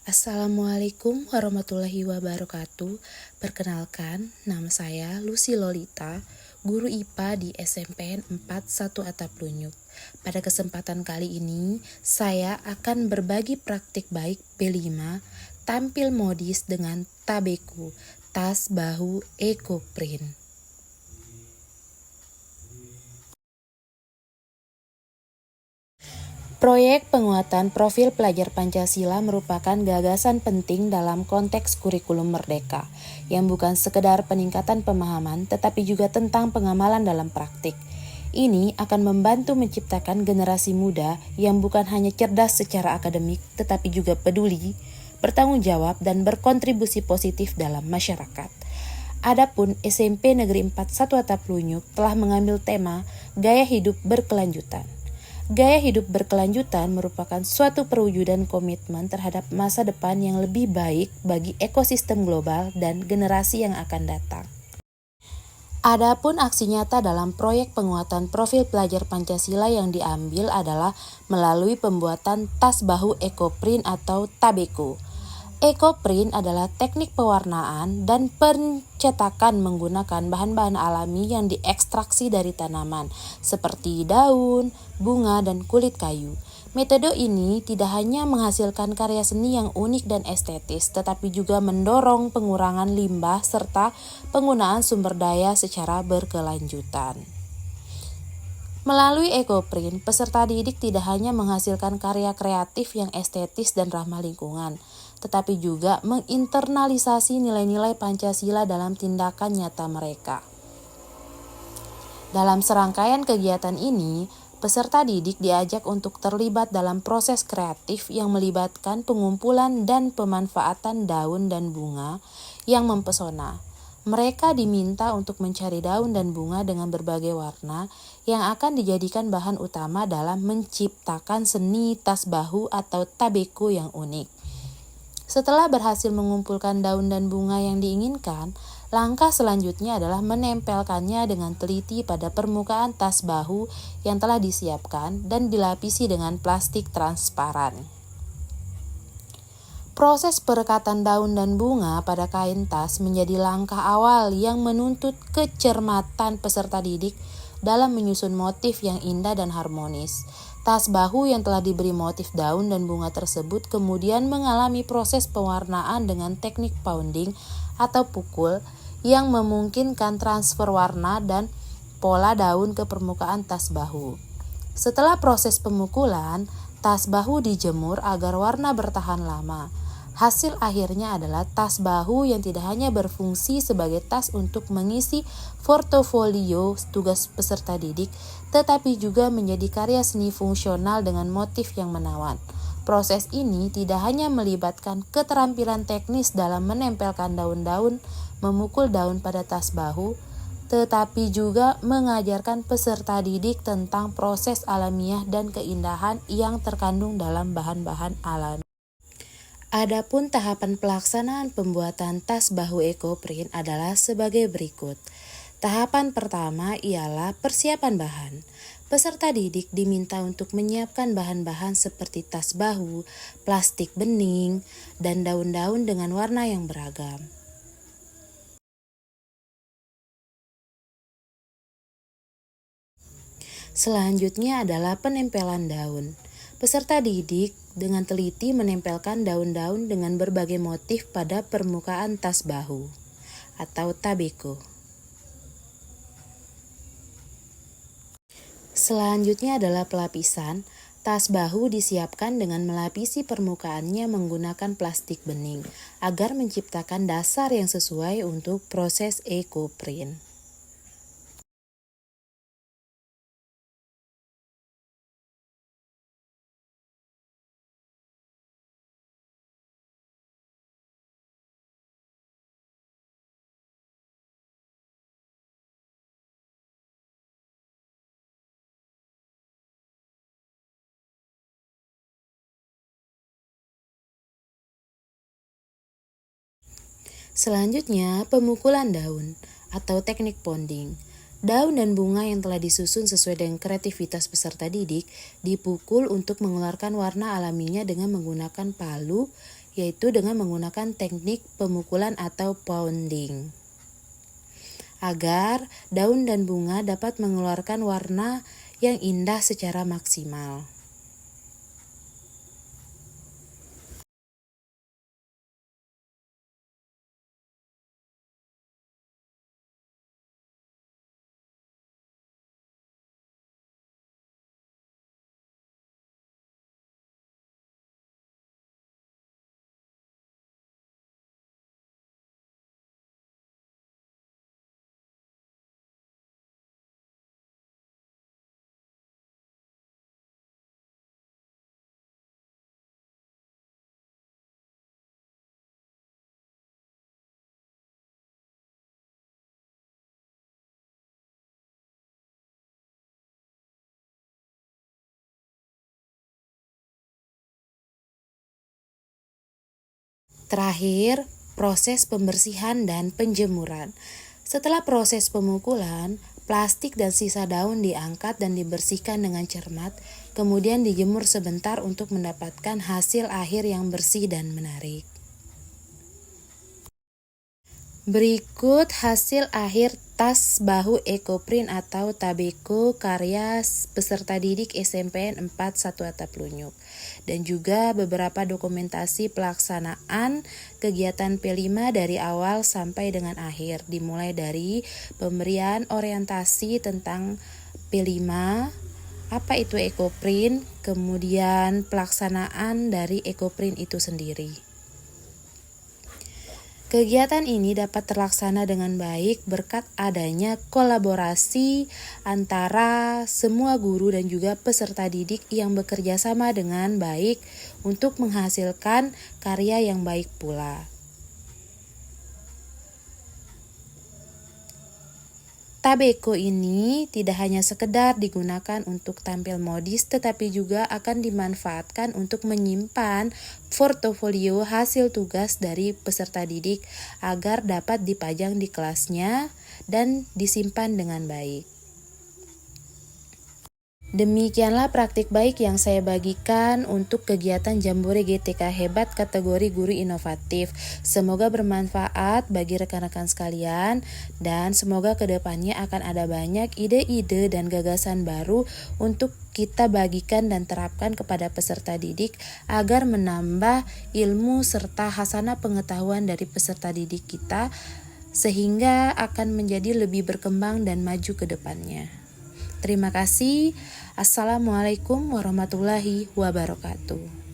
Assalamualaikum warahmatullahi wabarakatuh. Perkenalkan, nama saya Lucy Lolita, guru IPA di SMPN 4 1 Atap Lunyuk. Pada kesempatan kali ini, saya akan berbagi praktik baik B5, tampil modis dengan Tabeku, tas bahu Eco Print. Proyek penguatan profil pelajar Pancasila merupakan gagasan penting dalam konteks kurikulum merdeka, yang bukan sekedar peningkatan pemahaman tetapi juga tentang pengamalan dalam praktik. Ini akan membantu menciptakan generasi muda yang bukan hanya cerdas secara akademik tetapi juga peduli, bertanggung jawab dan berkontribusi positif dalam masyarakat. Adapun SMP Negeri 4 1 Atap Lunyuk telah mengambil tema Gaya Hidup Berkelanjutan. Gaya hidup berkelanjutan merupakan suatu perwujudan komitmen terhadap masa depan yang lebih baik bagi ekosistem global dan generasi yang akan datang. Adapun aksi nyata dalam proyek penguatan profil pelajar Pancasila yang diambil adalah melalui pembuatan tas bahu Eco Print atau Tabeku. Eco Print adalah teknik pewarnaan dan pencetakan menggunakan bahan-bahan alami yang diekstraksi dari tanaman, seperti daun, bunga, dan kulit kayu. Metode ini tidak hanya menghasilkan karya seni yang unik dan estetis, tetapi juga mendorong pengurangan limbah serta penggunaan sumber daya secara berkelanjutan. Melalui EcoPrint, peserta didik tidak hanya menghasilkan karya kreatif yang estetis dan ramah lingkungan, tetapi juga menginternalisasi nilai-nilai Pancasila dalam tindakan nyata mereka. Dalam serangkaian kegiatan ini, peserta didik diajak untuk terlibat dalam proses kreatif yang melibatkan pengumpulan dan pemanfaatan daun dan bunga yang mempesona. Mereka diminta untuk mencari daun dan bunga dengan berbagai warna yang akan dijadikan bahan utama dalam menciptakan seni tas bahu atau tabeku yang unik. Setelah berhasil mengumpulkan daun dan bunga yang diinginkan, langkah selanjutnya adalah menempelkannya dengan teliti pada permukaan tas bahu yang telah disiapkan dan dilapisi dengan plastik transparan. Proses perekatan daun dan bunga pada kain tas menjadi langkah awal yang menuntut kecermatan peserta didik dalam menyusun motif yang indah dan harmonis. Tas bahu yang telah diberi motif daun dan bunga tersebut kemudian mengalami proses pewarnaan dengan teknik pounding atau pukul yang memungkinkan transfer warna dan pola daun ke permukaan tas bahu. Setelah proses pemukulan, tas bahu dijemur agar warna bertahan lama. Hasil akhirnya adalah tas bahu yang tidak hanya berfungsi sebagai tas untuk mengisi portofolio tugas peserta didik, tetapi juga menjadi karya seni fungsional dengan motif yang menawan. Proses ini tidak hanya melibatkan keterampilan teknis dalam menempelkan daun-daun, memukul daun pada tas bahu, tetapi juga mengajarkan peserta didik tentang proses alamiah dan keindahan yang terkandung dalam bahan-bahan alami. Adapun tahapan pelaksanaan pembuatan tas bahu EcoPrint adalah sebagai berikut. Tahapan pertama ialah persiapan bahan. Peserta didik diminta untuk menyiapkan bahan-bahan seperti tas bahu, plastik bening, dan daun-daun dengan warna yang beragam. Selanjutnya adalah penempelan daun. Peserta didik dengan teliti menempelkan daun-daun dengan berbagai motif pada permukaan tas bahu atau tabeku. Selanjutnya adalah pelapisan. Tas bahu disiapkan dengan melapisi permukaannya menggunakan plastik bening agar menciptakan dasar yang sesuai untuk proses EcoPrint. Selanjutnya, pemukulan daun atau teknik ponding. Daun dan bunga yang telah disusun sesuai dengan kreativitas peserta didik dipukul untuk mengeluarkan warna alaminya dengan menggunakan palu yaitu dengan menggunakan teknik pemukulan atau pounding, agar daun dan bunga dapat mengeluarkan warna yang indah secara maksimal. Terakhir, proses pembersihan dan penjemuran. Setelah proses pemukulan, plastik dan sisa daun diangkat dan dibersihkan dengan cermat, kemudian dijemur sebentar untuk mendapatkan hasil akhir yang bersih dan menarik. Berikut hasil akhir tas bahu ekoprint atau Tabeko karya peserta didik SMPN 4 1 Atap Lunyuk, dan juga beberapa dokumentasi pelaksanaan kegiatan P5 dari awal sampai dengan akhir, dimulai dari pemberian orientasi tentang P5, apa itu ekoprint, kemudian pelaksanaan dari ekoprint itu sendiri. Kegiatan ini dapat terlaksana dengan baik berkat adanya kolaborasi antara semua guru dan juga peserta didik yang bekerja sama dengan baik untuk menghasilkan karya yang baik pula. Tabeko ini tidak hanya sekedar digunakan untuk tampil modis, tetapi juga akan dimanfaatkan untuk menyimpan portofolio hasil tugas dari peserta didik agar dapat dipajang di kelasnya dan disimpan dengan baik. Demikianlah praktik baik yang saya bagikan untuk kegiatan Jambore GTK Hebat kategori guru inovatif. Semoga bermanfaat bagi rekan-rekan sekalian dan semoga kedepannya akan ada banyak ide-ide dan gagasan baru untuk kita bagikan dan terapkan kepada peserta didik agar menambah ilmu serta hasanah pengetahuan dari peserta didik kita sehingga akan menjadi lebih berkembang dan maju ke depannya. Terima kasih. Assalamualaikum warahmatullahi wabarakatuh.